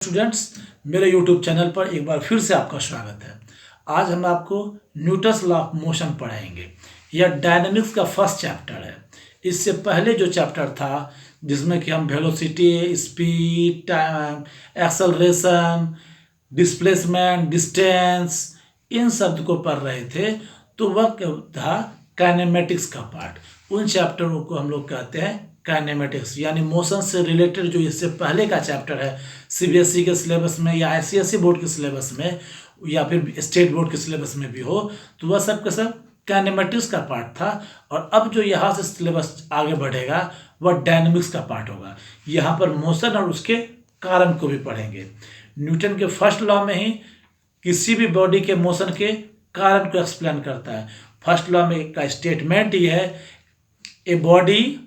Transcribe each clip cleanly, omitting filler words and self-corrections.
Students, मेरे YouTube channel पर एक बार फिर से आपका स्वागत है। आज हम आपको न्यूटन्स लॉ ऑफ मोशन पढ़ाएंगे। यह डायनेमिक्स का फर्स्ट चैप्टर है। इससे पहले जो चैप्टर था जिसमें कि हम velocity, speed, time, acceleration, displacement, distance in शब्द को पढ़ रहे थे, तो वह था काइनेमेटिक्स का पार्ट। उन चैप्टरों को हम लोग कहते हैं काइनेमेटिक्स, यानी मोशन से रिलेटेड जो इससे पहले का चैप्टर है सीबीएसई के सिलेबस में या आईसीएसई बोर्ड के सिलेबस में या फिर स्टेट बोर्ड के सिलेबस में भी हो, तो वह सब का सब काइनेमेटिक्स का पार्ट था। और अब जो यहाँ से सिलेबस आगे बढ़ेगा वह डायनेमिक्स का पार्ट होगा। यहाँ पर मोशन और उसके कारण को भी पढ़ेंगे। न्यूटन के फर्स्ट लॉ में ही किसी भी बॉडी के मोशन के कारण को एक्सप्लेन करता है। फर्स्ट लॉ में का स्टेटमेंट ये है, a body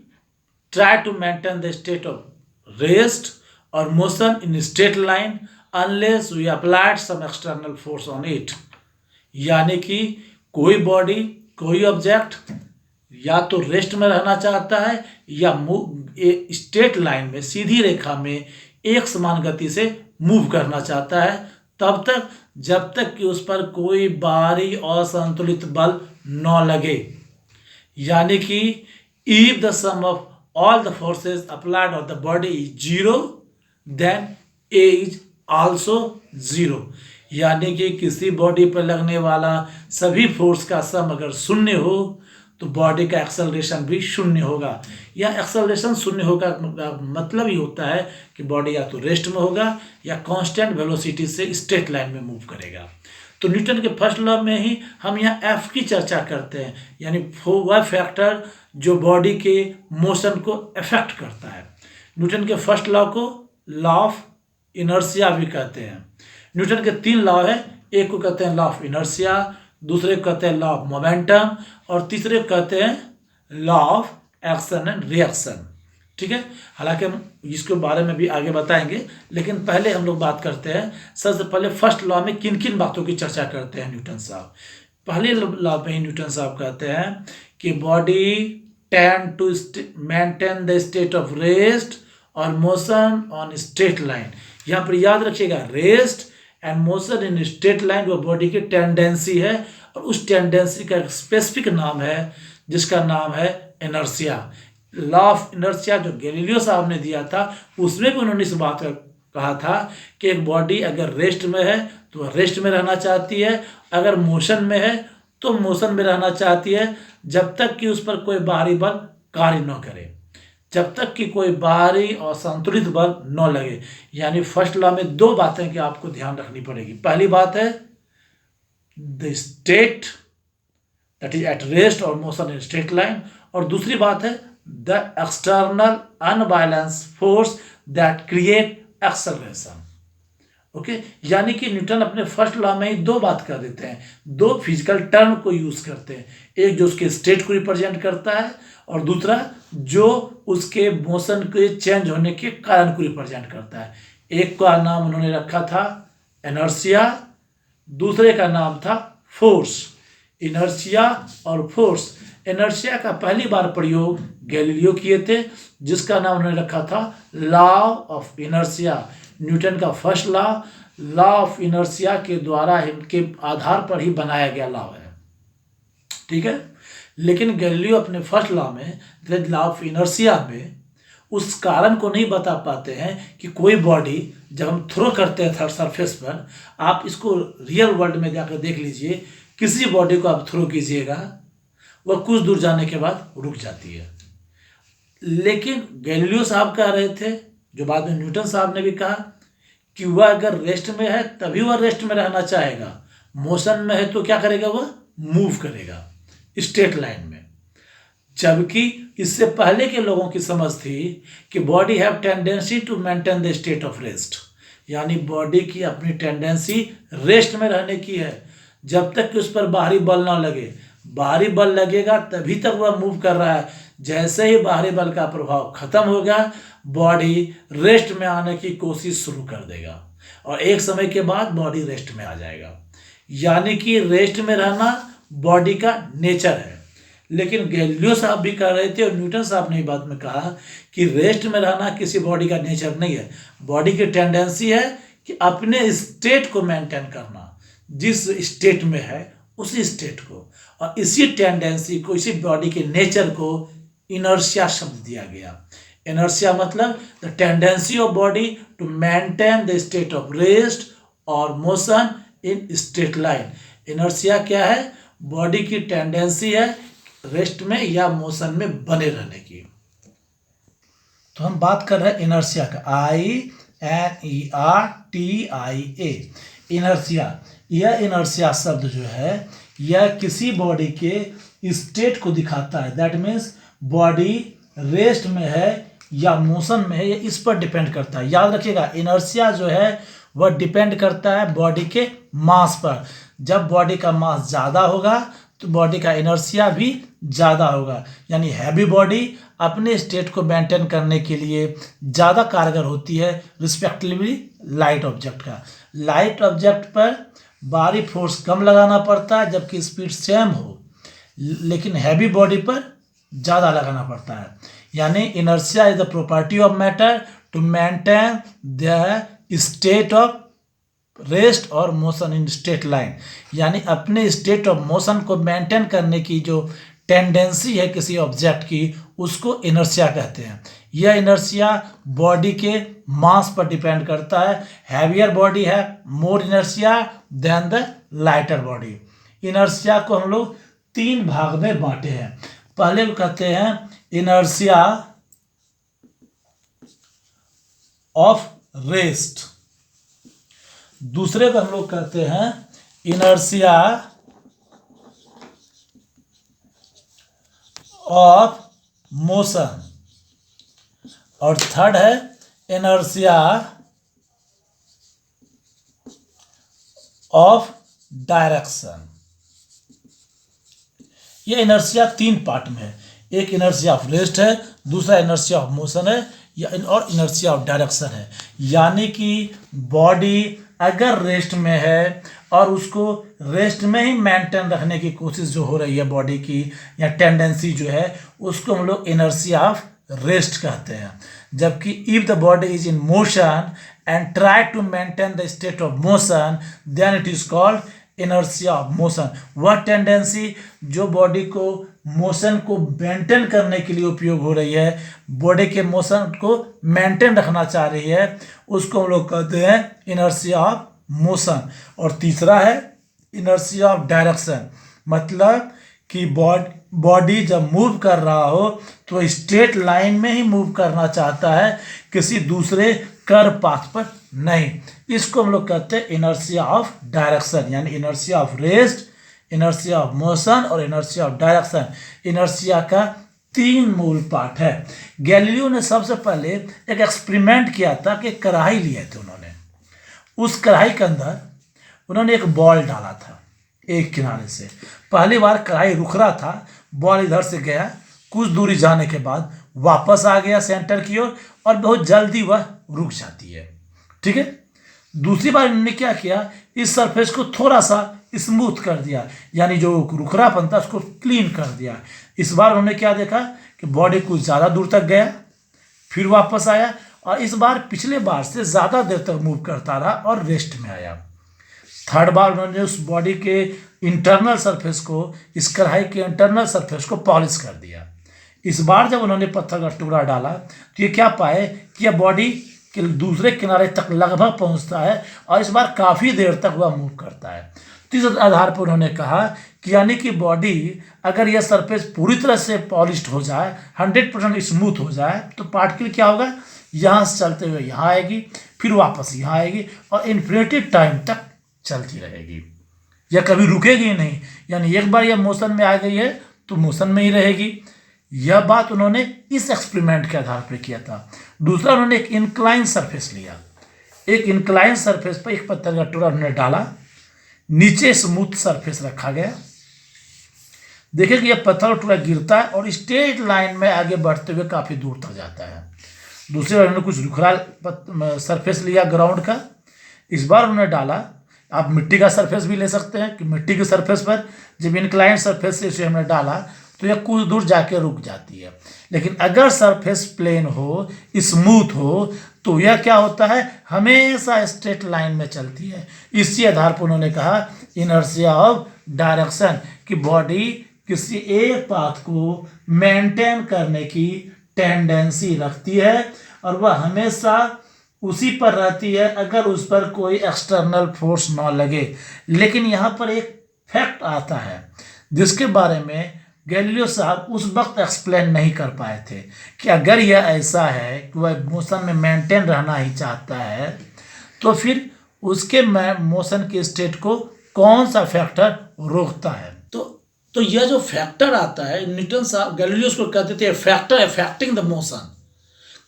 try to maintain the state of rest or motion in straight line unless we applied some external force on it। यानी कि कोई बॉडी, कोई ऑब्जेक्ट या तो रेस्ट में रहना चाहता है या स्ट्रेट लाइन में, सीधी रेखा में एक समान गति से मूव करना चाहता है, तब तक जब तक कि उस पर कोई बाहरी असंतुलित बल न लगे। यानी कि if the sum of all the forces applied on the body is zero, then A is also zero। यानी कि किसी बॉडी पर लगने वाला सभी फोर्स का सम अगर शून्य हो तो बॉडी का एक्सेलरेशन भी शून्य होगा। या एक्सेलरेशन शून्य होगा मतलब ही होता है कि बॉडी या तो रेस्ट में होगा या कांस्टेंट वेलोसिटी से स्ट्रेट लाइन में मूव करेगा। तो न्यूटन के फर्स्ट लॉ में ही हम यहाँ एफ की चर्चा करते हैं, यानी वह फैक्टर जो बॉडी के मोशन को अफेक्ट करता है। न्यूटन के फर्स्ट लॉ को लॉ ऑफ इनर्शिया भी कहते हैं। न्यूटन के तीन लॉ है, एक को कहते हैं लॉ ऑफ इनर्शिया, दूसरे को कहते हैं लॉ ऑफ मोमेंटम और तीसरे को कहते हैं law of action and reaction. ठीक है, हालांकि हम इसके बारे में भी आगे बताएंगे, लेकिन पहले हम लोग बात करते हैं। सबसे पहले फर्स्ट लॉ में किन किन बातों की चर्चा करते हैं न्यूटन साहब। पहले लॉ में ही न्यूटन साहब कहते हैं कि body tend to maintain the state of rest और मोशन ऑन स्ट्रेट लाइन। यहाँ पर याद रखिएगा, rest and motion in straight line वो बॉडी की टेंडेंसी है, और उस टेंडेंसी का एक स्पेसिफिक नाम है जिसका नाम है इनर्शिया। लॉ ऑफ इनर्शिया जो गैलीलियो साहब ने दिया था, उसमें भी उन्होंने इस बात का कहा था कि एक बॉडी अगर रेस्ट में है तो वह रेस्ट में रहना चाहती है, अगर मोशन में है तो मोशन में रहना चाहती है, जब तक कि उस पर कोई बाहरी बल कार्य न करे, जब तक कि कोई बाहरी और संतुलित बल न लगे। यानी फर्स्ट लॉ में दो बातें कि आपको ध्यान रखनी पड़ेगी। पहली बात है the state that is at rest और मोशन इन स्ट्रेट लाइन, और दूसरी बात है the external unbalance force that create acceleration. Okay, यानी कि न्यूटन अपने फर्स्ट लॉ में ही दो बात कर देते हैं, दो फिजिकल टर्म को यूज करते हैं। एक जो उसके स्टेट को रिप्रेजेंट करता है और दूसरा जो उसके मोशन के चेंज होने के कारण को रिप्रेजेंट करता है। एक का नाम उन्होंने रखा था इनर्शिया, दूसरे का नाम था फोर्स। इनर्शिया और फोर्स। इनर्शिया का पहली बार प्रयोग गैलीलियो किए थे, जिसका नाम उन्होंने रखा था लॉ ऑफ इनर्शिया। न्यूटन का फर्स्ट लॉ ऑफ इनर्शिया के द्वारा इनके आधार पर ही बनाया गया लॉ है। ठीक है, लेकिन गैलीलियो अपने फर्स्ट लॉ में, लॉ ऑफ इनर्शिया में, उस कारण को नहीं बता पाते हैं कि कोई बॉडी जब हम थ्रो करते हैं सरफेस पर, आप इसको रियल वर्ल्ड में जाकर देख लीजिए, किसी बॉडी को आप थ्रो कीजिएगा वह कुछ दूर जाने के बाद रुक जाती है। लेकिन गैलीलियो साहब कह रहे थे, जो बाद में न्यूटन साहब ने भी कहा, कि वह अगर रेस्ट में है तभी वह रेस्ट में रहना चाहेगा, मोशन में है तो क्या करेगा, वह मूव करेगा स्ट्रेट लाइन में। जबकि इससे पहले के लोगों की समझ थी कि body have tendency to maintain the state of rest, यानी बॉडी की अपनी टेंडेंसी रेस्ट में रहने की है, जब तक कि उस पर बाहरी बल ना लगे। बाहरी बल लगेगा तभी तक वह मूव कर रहा है, जैसे ही बाहरी बल का प्रभाव खत्म होगा बॉडी रेस्ट में आने की कोशिश शुरू कर देगा, और एक समय के बाद बॉडी रेस्ट में आ जाएगा। यानी कि रेस्ट में रहना बॉडी का नेचर है। लेकिन गैलीलियो साहब भी कह रहे थे और न्यूटन साहब ने बात में कहा कि रेस्ट में रहना किसी बॉडी का नेचर नहीं है। बॉडी की टेंडेंसी है कि अपने स्टेट को मेंटेन करना, जिस स्टेट में है उसी स्टेट को, और इसी टेंडेंसी को, इसी बॉडी के नेचर को इनर्शिया शब्द दिया गया। इनर्शिया मतलब the tendency of body to maintain the state of rest और motion in straight line. Inertia क्या है? बॉडी की टेंडेंसी है रेस्ट में या मोशन में बने रहने की। तो हम बात कर रहे हैं इनर्शिया का, INERTIA, इनर्शिया। यह इनर्शिया शब्द जो है यह किसी बॉडी के स्टेट को दिखाता है। दैट मीन्स बॉडी रेस्ट में है या मोशन में है, ये इस पर डिपेंड करता है। याद रखिएगा, इनर्शिया जो है वह डिपेंड करता है बॉडी के मास पर। जब बॉडी का मास ज़्यादा होगा तो बॉडी का इनर्शिया भी ज़्यादा होगा। यानी हैवी बॉडी अपने स्टेट को मेंटेन करने के लिए ज़्यादा कारगर होती है रिस्पेक्टिवली लाइट ऑब्जेक्ट का। लाइट ऑब्जेक्ट पर भारी फोर्स कम लगाना पड़ता है जबकि स्पीड सेम हो, लेकिन हैवी बॉडी पर ज़्यादा लगाना पड़ता है। यानी inertia is the property of matter to maintain the state of rest और मोशन इन स्ट्रेट लाइन। यानी अपने स्टेट ऑफ मोशन को मेंटेन करने की जो टेंडेंसी है किसी ऑब्जेक्ट की, उसको इनर्शिया कहते हैं। यह इनर्शिया बॉडी के मास पर डिपेंड करता है। हैवियर बॉडी है more inertia than the lighter body. Inertia को हम लोग 3 भाग में बांटे हैं। पहले को कहते हैं इनर्शिया ऑफ रेस्ट, दूसरे को हम लोग कहते हैं इनर्शिया ऑफ मोशन, और थर्ड है इनर्शिया ऑफ डायरेक्शन। ये इनर्शिया 3 पार्ट में है। एक इनर्शिया ऑफ रेस्ट है, दूसरा इनर्शिया ऑफ मोशन है, और इनर्शिया ऑफ डायरेक्शन है। यानी कि बॉडी अगर रेस्ट में है और उसको रेस्ट में ही मेंटेन रखने की कोशिश जो हो रही है बॉडी की, या टेंडेंसी जो है, उसको हम लोग इनर्शिया ऑफ रेस्ट कहते हैं। जबकि if the body is in motion and try to maintain the state of motion, then it is called inertia of motion. वह टेंडेंसी जो बॉडी को मोशन को मेंटेन करने के लिए उपयोग हो रही है, बॉडी के मोशन को मेंटेन रखना चाह रही है, उसको हम लोग कहते हैं इनर्शिया ऑफ मोशन। और तीसरा है इनर्शिया ऑफ डायरेक्शन, मतलब कि बॉडी जब मूव कर रहा हो तो स्ट्रेट लाइन में ही मूव करना चाहता है, किसी दूसरे कर्व पाथ पर नहीं। इसको हम लोग कहते हैं इनर्शिया ऑफ डायरेक्शन। यानी inertia of rest, inertia of motion और इनर्शिया ऑफ डायरेक्शन। इनर्शिया का 3 मूल पार्ट है। गैलीलियो ने सबसे पहले एक एक्सपेरिमेंट किया था कि कढ़ाई लिए थे उन्होंने। उस कढ़ाई के अंदर उन्होंने एक बॉल डाला था एक किनारे से। पहली बार कढ़ाई रुक रहा था, बॉल इधर से गया, कुछ दूरी जाने के बाद वापस आ गया सेंटर की ओर, और बहुत जल्दी वह रुक जाती है। ठीक है। दूसरी बार उन्होंने क्या किया, इस सरफेस को थोड़ा सा स्मूथ कर दिया, यानी जो रुखरापन था उसको क्लीन कर दिया। इस बार उन्होंने क्या देखा कि बॉडी कुछ ज़्यादा दूर तक गया, फिर वापस आया, और इस बार पिछले बार से ज़्यादा देर तक मूव करता रहा और रेस्ट में आया। थर्ड बार उन्होंने उस बॉडी के इंटरनल सरफेस को, इस कढ़ाई के इंटरनल सरफेस को पॉलिश कर दिया। इस बार जब उन्होंने पत्थर का टुकड़ा डाला तो ये क्या पाए कि यह बॉडी के दूसरे किनारे तक लगभग पहुंचता है, और इस बार काफ़ी देर तक वह मूव करता है। तो इस आधार पर उन्होंने कहा कि यानी कि बॉडी अगर यह सरफेस पूरी तरह से पॉलिश्ड हो जाए, 100% स्मूथ हो जाए, तो पार्टिकल क्या होगा, यहाँ से चलते हुए यहाँ आएगी, फिर वापस यहाँ आएगी, और इन्फिनिटी टाइम तक चलती रहेगी। यह कभी रुकेगी ही नहीं। यानी एक बार यह मोशन में आ गई है तो मोशन में ही रहेगी। यह बात उन्होंने इस एक्सपेरिमेंट के आधार पर किया था। दूसरा, उन्होंने एक इंक्लाइन सरफेस लिया। एक इंक्लाइन सरफेस पर एक पत्थर का टुकड़ा उन्होंने डाला, नीचे स्मूथ सरफेस रखा गया। देखिए कि यह पत्थर का टुकड़ा गिरता है और स्ट्रेट लाइन में आगे बढ़ते हुए काफ़ी दूर तक जाता है। दूसरी बार उन्होंने कुछ रुखरा सरफेस लिया ग्राउंड का। इस बार उन्होंने डाला, आप मिट्टी का सरफेस भी ले सकते हैं कि मिट्टी के सरफेस पर जब इंक्लाइन सरफेस से इसे हमने डाला तो यह कुछ दूर जाके रुक जाती है। लेकिन अगर सरफेस प्लेन हो, स्मूथ हो, तो यह क्या होता है, हमेशा स्ट्रेट लाइन में चलती है। इसी आधार पर उन्होंने कहा इनर्शिया ऑफ डायरेक्शन, कि बॉडी किसी एक पाथ को मेंटेन करने की टेंडेंसी रखती है और वह हमेशा उसी पर रहती है अगर उस पर कोई एक्सटर्नल फोर्स ना लगे। लेकिन यहाँ पर एक फैक्ट आता है जिसके बारे में गैलीलियो साहब उस वक्त एक्सप्लेन नहीं कर पाए थे, कि अगर यह ऐसा है कि वह मोशन में मेंटेन रहना ही चाहता है, तो फिर उसके मोशन की स्टेट को कौन सा फैक्टर रोकता है। तो यह जो फैक्टर आता है, न्यूटन साहब गैलीलियो को कहते थे फैक्टर अफेक्टिंग द मोशन।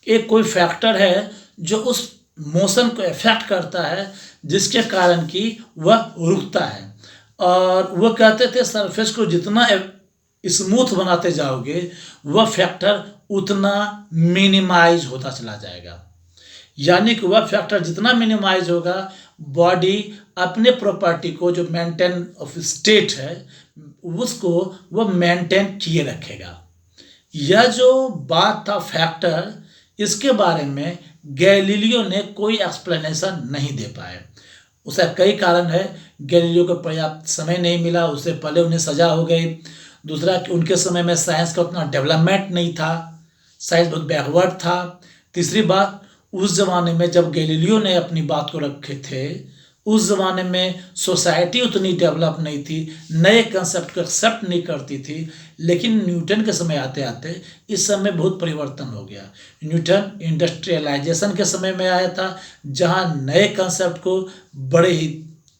एक कोई फैक्टर है जो उस मोशन को इफेक्ट करता है जिसके कारण कि वह रुकता है। और वह कहते थे सरफेस को जितना स्मूथ बनाते जाओगे वह फैक्टर उतना मिनिमाइज होता चला जाएगा। यानी कि वह फैक्टर जितना मिनिमाइज होगा, बॉडी अपने प्रॉपर्टी को जो मेंटेन ऑफ स्टेट है उसको वह मेंटेन किए रखेगा। यह जो बात था फैक्टर, इसके बारे में गैलीलियो ने कोई एक्सप्लेनेशन नहीं दे पाए। उसका कई कारण है। गैलीलियो को पर्याप्त समय नहीं मिला, उससे पहले उन्हें सजा हो गई। दूसरा कि उनके समय में साइंस का उतना डेवलपमेंट नहीं था, साइंस बहुत बैकवर्ड था। तीसरी बात, उस ज़माने में जब गैलीलियो ने अपनी बात को रखे थे, उस ज़माने में सोसाइटी उतनी डेवलप नहीं थी, नए कंसेप्ट को एक्सेप्ट नहीं करती थी। लेकिन न्यूटन के समय आते आते इस समय बहुत परिवर्तन हो गया। न्यूटन इंडस्ट्रियलाइजेशन के समय में आया था, जहां नए कंसेप्ट को बड़े ही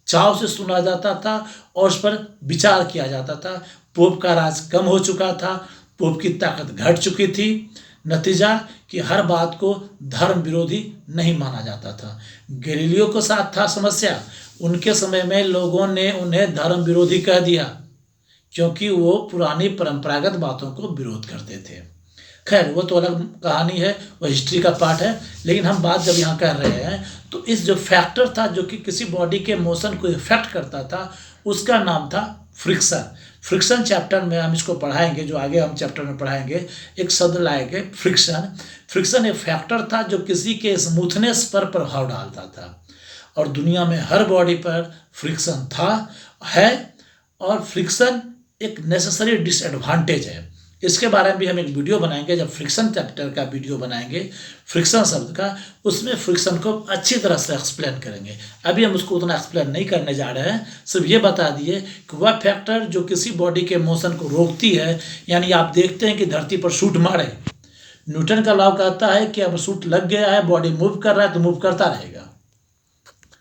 चाव से सुना जाता था और उस पर विचार किया जाता था। पोप का राज कम हो चुका था, पोप की ताकत घट चुकी थी। नतीजा कि हर बात को धर्म विरोधी नहीं माना जाता था। गैलीलियो के साथ था समस्या, उनके समय में लोगों ने उन्हें धर्म विरोधी कह दिया क्योंकि वो पुरानी परंपरागत बातों को विरोध करते थे। खैर वो तो अलग कहानी है, वो हिस्ट्री का पार्ट है। लेकिन हम बात जब यहाँ कर रहे हैं तो इस जो फैक्टर था जो कि किसी बॉडी के मोशन को इफेक्ट करता था, उसका नाम था फ्रिक्शन। फ्रिक्शन चैप्टर में हम इसको पढ़ाएंगे, जो आगे हम चैप्टर में पढ़ाएंगे। एक शब्द लाएंगे फ्रिक्शन। फ्रिक्शन एक फैक्टर था जो किसी के स्मूथनेस पर प्रभाव डालता था और दुनिया में हर बॉडी पर फ्रिक्शन था, है। और फ्रिक्शन एक नेसेसरी डिसएडवांटेज है। इसके बारे में भी हम एक वीडियो बनाएंगे, जब फ्रिक्शन चैप्टर का वीडियो बनाएंगे फ्रिक्शन शब्द का, उसमें फ्रिक्शन को अच्छी तरह से एक्सप्लेन करेंगे। अभी हम उसको उतना एक्सप्लेन नहीं करने जा रहे हैं, सिर्फ ये बता दिए कि वह फैक्टर जो किसी बॉडी के मोशन को रोकती है। यानी आप देखते हैं कि धरती पर शूट मारे, न्यूटन का लॉ कहता है कि अब शूट लग गया है, बॉडी मूव कर रहा है तो मूव करता रहेगा,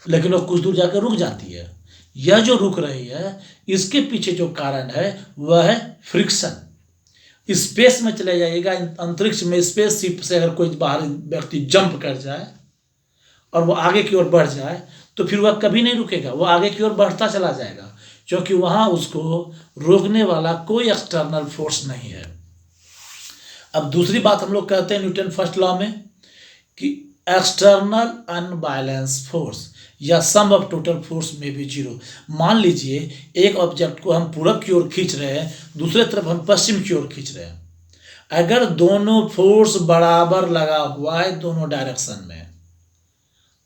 लेकिन वो कुछ दूर जाकर रुक जाती है। यह जो रुक रही है, इसके पीछे जो कारण है वह है फ्रिक्शन। स्पेस में चले जाइएगा, अंतरिक्ष में स्पेस शिप से अगर कोई बाहर व्यक्ति जंप कर जाए और वो आगे की ओर बढ़ जाए तो फिर वह कभी नहीं रुकेगा, वो आगे की ओर बढ़ता चला जाएगा, क्योंकि वहाँ उसको रोकने वाला कोई एक्सटर्नल फोर्स नहीं है। अब दूसरी बात हम लोग कहते हैं न्यूटन फर्स्ट लॉ में कि एक्सटर्नल अनबैलेंस फोर्स या सम ऑफ टोटल फोर्स में भी जीरो। मान लीजिए एक ऑब्जेक्ट को हम पूरब की ओर खींच रहे हैं, दूसरे तरफ हम पश्चिम की ओर खींच रहे हैं। अगर दोनों फोर्स बराबर लगा हुआ है दोनों डायरेक्शन में,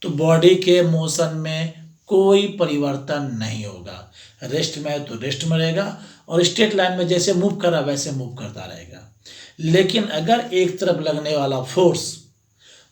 तो बॉडी के मोशन में कोई परिवर्तन नहीं होगा। रेस्ट में है तो रेस्ट में रहेगा और स्ट्रेट लाइन में जैसे मूव कर रहा वैसे मूव करता रहेगा। लेकिन अगर एक तरफ लगने वाला फोर्स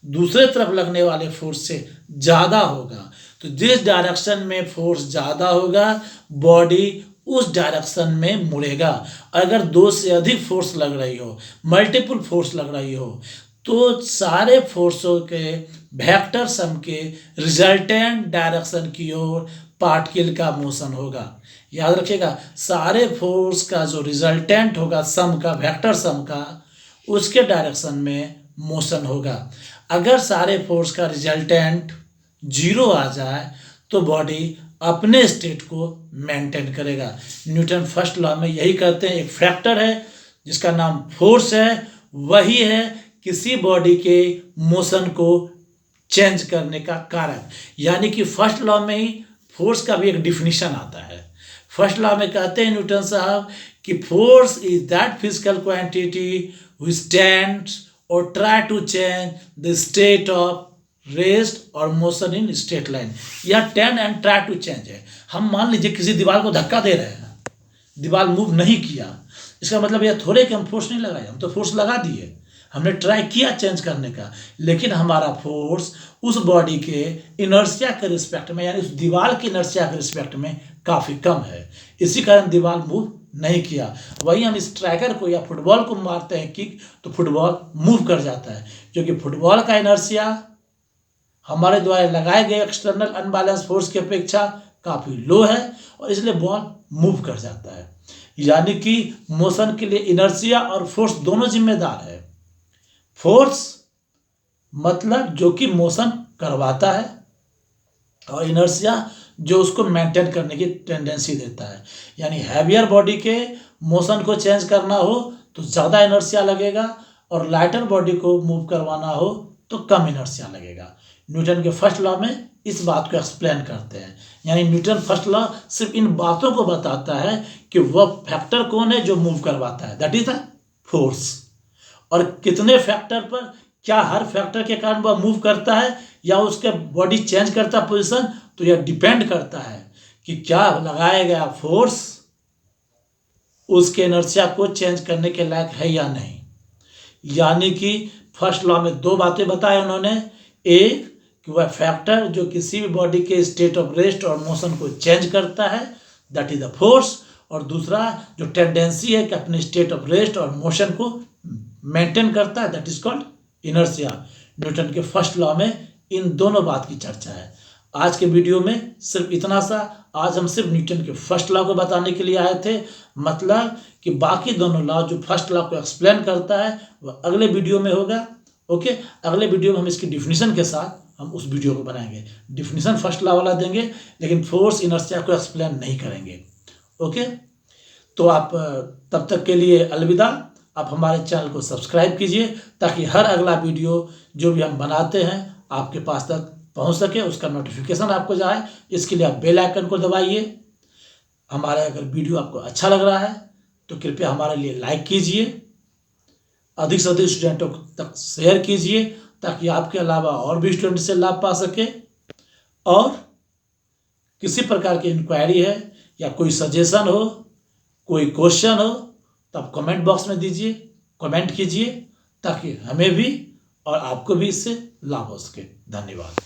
दूसरे तरफ लगने वाले फोर्स से ज़्यादा होगा, तो जिस डायरेक्शन में फोर्स ज़्यादा होगा बॉडी उस डायरेक्शन में मुड़ेगा। अगर दो से अधिक फोर्स लग रही हो, मल्टीपल फोर्स लग रही हो, तो सारे फोर्सों के वेक्टर सम के रिजल्टेंट डायरेक्शन की ओर पार्टिकल का मोशन होगा। याद रखिएगा, सारे फोर्स का जो रिजल्टेंट होगा सम का, वेक्टर सम का, उसके डायरेक्शन में मोशन होगा। अगर सारे फोर्स का रिजल्टेंट जीरो आ जाए तो बॉडी अपने स्टेट को मेंटेन करेगा। न्यूटन फर्स्ट लॉ में यही कहते हैं, एक फैक्टर है जिसका नाम फोर्स है, वही है किसी बॉडी के मोशन को चेंज करने का कारण। यानी कि फर्स्ट लॉ में ही फोर्स का भी एक डिफिनीशन आता है। फर्स्ट लॉ में कहते हैं न्यूटन साहब कि force is that physical quantity which tends और try to change the state of rest और मोशन इन स्ट्रेट लाइन। यह tend and try to change है। हम मान लीजिए किसी दीवार को धक्का दे रहे हैं, दीवार मूव नहीं किया, इसका मतलब यह थोड़े कि हम फोर्स नहीं लगाए, हम तो फोर्स लगा दिए, हमने ट्राई किया चेंज करने का, लेकिन हमारा फोर्स उस बॉडी के इनर्शिया के रिस्पेक्ट में, यानी उस दीवार की इनर्शिया के रिस्पेक्ट में काफ़ी कम है। इसी कारण दीवार मूव नहीं किया। वही हम स्ट्राइकर को या फुटबॉल को मारते हैं किक, तो फुटबॉल मूव कर जाता है, क्योंकि फुटबॉल का इनर्शिया हमारे द्वारा लगाए गए एक्सटर्नल अनबैलेंस फोर्स की अपेक्षा काफ़ी लो है और इसलिए बॉल मूव कर जाता है। यानी कि मोशन के लिए इनर्शिया और फोर्स दोनों जिम्मेदार है। फोर्स मतलब जो कि मोशन करवाता है और इनर्शिया जो उसको मेंटेन करने की टेंडेंसी देता है। यानी हैवियर बॉडी के मोशन को चेंज करना हो तो ज़्यादा इनर्शिया लगेगा और लाइटर बॉडी को मूव करवाना हो तो कम इनर्शिया लगेगा। न्यूटन के फर्स्ट लॉ में इस बात को एक्सप्लेन करते हैं। यानी न्यूटन फर्स्ट लॉ सिर्फ इन बातों को बताता है कि वह फैक्टर कौन है जो मूव करवाता है, दैट इज द फोर्स, और कितने फैक्टर पर, क्या हर फैक्टर के कारण वह मूव करता है या उसके बॉडी चेंज करता है पोजीशन, तो यह डिपेंड करता है कि क्या लगाया गया फोर्स उसके इनर्शिया को चेंज करने के लायक है या नहीं। यानी कि फर्स्ट लॉ में दो बातें बताए उन्होंने, एक कि वह फैक्टर जो किसी भी बॉडी के स्टेट ऑफ रेस्ट और मोशन को चेंज करता है, दैट इज द फोर्स, और दूसरा जो टेंडेंसी है कि अपने स्टेट ऑफ रेस्ट और मोशन को मेंटेन करता है, that is called inertia. Newton के फर्स्ट लॉ में इन दोनों बात की चर्चा है। आज के वीडियो में सिर्फ इतना सा। आज हम सिर्फ न्यूटन के फर्स्ट लॉ को बताने के लिए आए थे, मतलब कि बाकी दोनों लॉ जो फर्स्ट लॉ को एक्सप्लेन करता है वह अगले वीडियो में होगा। ओके, अगले वीडियो में हम इसकी डिफिनीशन के साथ हम उस वीडियो को बनाएंगे। डिफिनीशन फर्स्ट लॉ वाला देंगे, लेकिन फोर्स इनर्शिया को एक्सप्लेन नहीं करेंगे। ओके, तो आप तब तक के लिए अलविदा। आप हमारे चैनल को सब्सक्राइब कीजिए ताकि हर अगला वीडियो जो भी हम बनाते हैं आपके पास तक पहुंच सके, उसका नोटिफिकेशन आपको जाए। इसके लिए आप बेल आइकन को दबाइए। हमारा अगर वीडियो आपको अच्छा लग रहा है तो कृपया हमारे लिए लाइक कीजिए, अधिक से अधिक स्टूडेंटों तक शेयर कीजिए ताकि आपके अलावा और भी स्टूडेंट से लाभ पा सके। और किसी प्रकार की इंक्वायरी है या कोई सजेशन हो, कोई क्वेश्चन हो, तो आप कमेंट बॉक्स में दीजिए, कमेंट कीजिए ताकि हमें भी और आपको भी इससे लाभ हो सके। धन्यवाद।